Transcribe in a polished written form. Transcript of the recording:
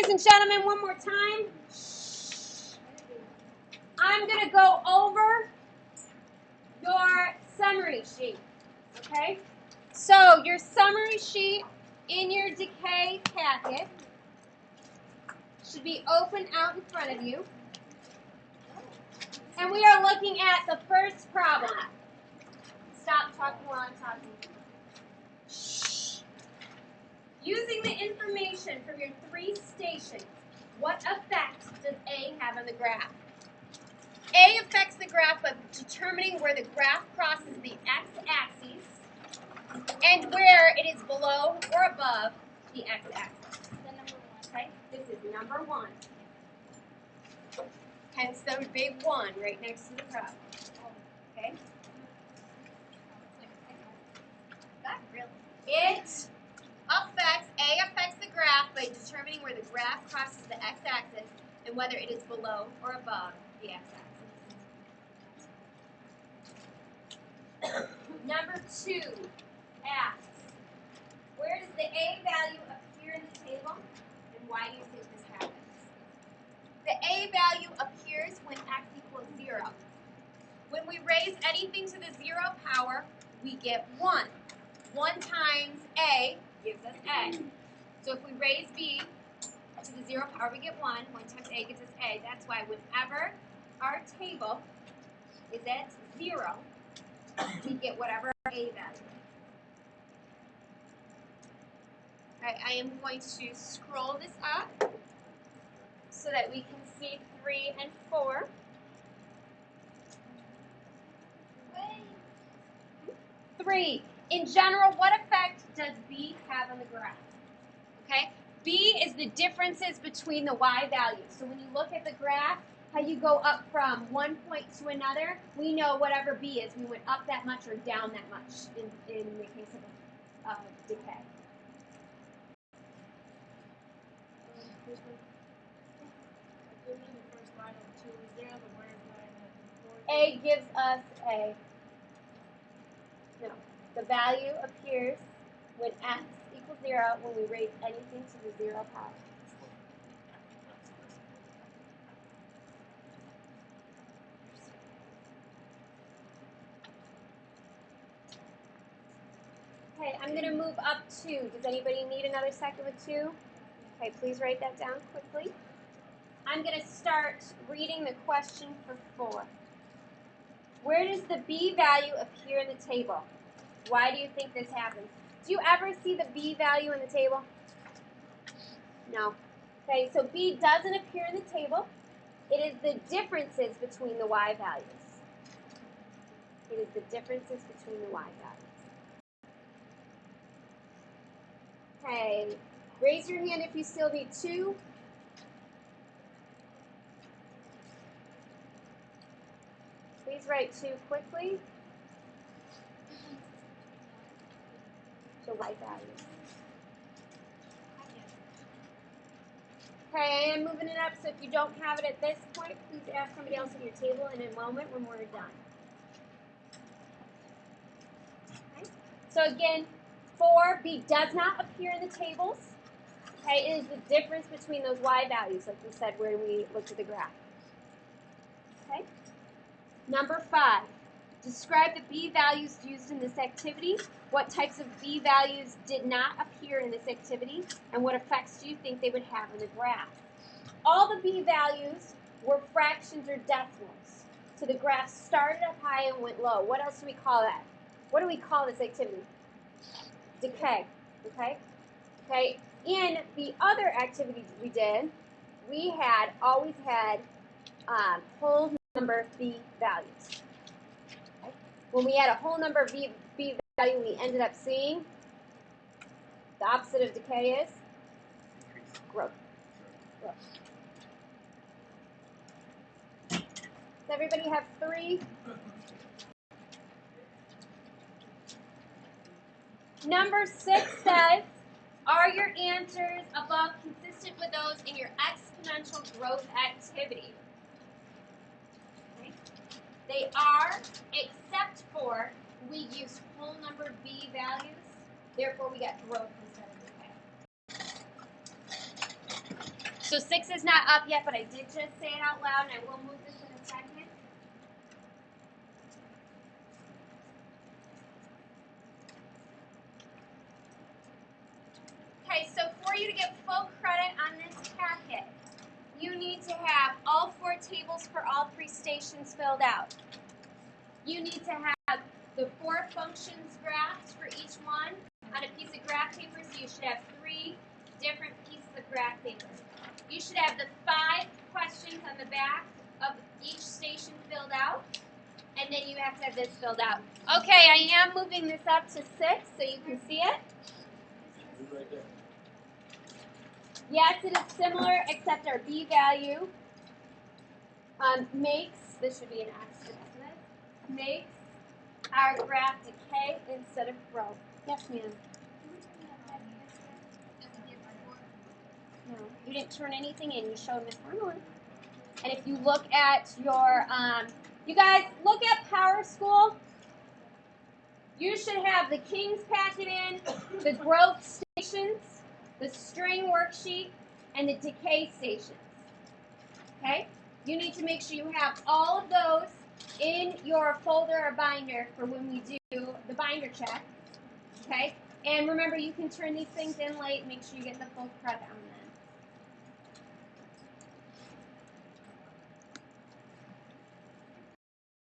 ladies and gentlemen, one more time. I'm going to go over your summary sheet, okay? So your summary sheet in your decay packet should be open out in front of you. And we are looking at the first problem. Stop talking while I'm talking. Shh. Using the information from your 3 stations, what effect does A have on the graph? A affects the graph by determining where the graph crosses the x-axis and where it is below or above the x-axis. Okay, this is number 1. Hence the big 1 right next to the problem. Okay? It affects, A affects the graph by determining where the graph crosses the x-axis and whether it is below or above the x-axis. Number 2 asks, where does the A value appear in the table and why do you think this happens? The A value appears when x equals 0. When we raise anything to the 0 power, we get 1. 1 times A gives us A. So if we raise B to the 0 power, we get 1. 1 times A gives us A. That's why whenever our table is at 0, we get whatever our A value is. Alright, I am going to scroll this up so that we can see 3 and 4. 3. In general, what effect does B have on the graph? Okay, B is the differences between the y values. So when you look at the graph, how you go up from one point to another, we know whatever B is, we went up that much or down that much in the case of decay. A gives us A. No, the value appears when x equals 0 when we raise anything to the 0 power. Okay, I'm going to move up 2. Does anybody need another second with 2? Okay, please write that down quickly. I'm going to start reading the question for 4. Where does the B value appear in the table? Why do you think this happens? Do you ever see the B value in the table? No. Okay, so B doesn't appear in the table. It is the differences between the Y values. It is the differences between the Y values. Okay, raise your hand if you still need 2. Please write 2 quickly. The Y values. Okay, I am moving it up, so if you don't have it at this point, please ask somebody else at your table in a moment when we're done. Okay. So again, 4, B does not appear in the tables. Okay, it is the difference between those Y values, like we said when we looked at the graph. Okay. Number 5, describe the B values used in this activity. What types of B values did not appear in this activity, and what effects do you think they would have on the graph? All the B values were fractions or decimals. So the graph started up high and went low. What else do we call that? What do we call this activity? Decay. Okay? Okay. In the other activities we did, we always had whole number B values. Okay? When we had a whole number B value, we ended up seeing the opposite of decay is growth. Growth. Does everybody have 3? Number 6 says, are your answers above consistent with those in your exponential growth activity? Okay. They are, except for we used whole number B values, therefore we got growth instead of decay. so 6 is not up yet, but I did just say it out loud, and I will move this in a second. Okay, so for you to get full credit on this packet, you need to have all 4 tables for all 3 stations filled out. You need to have the 4 functions graphed for each one on a piece of graph paper, so you should have 3 different pieces of graph paper. You should have the 5 questions on the back of each station filled out, and then you have to have this filled out. Okay, I am moving this up to 6 so you can see it. Right there. Yes, it is similar, except our B value makes, this should be an X, isn't it? Makes our graph decay instead of grow. Yes, ma'am. No, you didn't turn anything in. You showed Miss Harmon. And if you look at your, you guys, look at Power School. You should have the King's packet in, the growth stations, the string worksheet, and the decay stations. Okay? You need to make sure you have all of those in your folder or binder for when we do the binder check. Okay? And remember, you can turn these things in late. Make sure you get the full credit on them.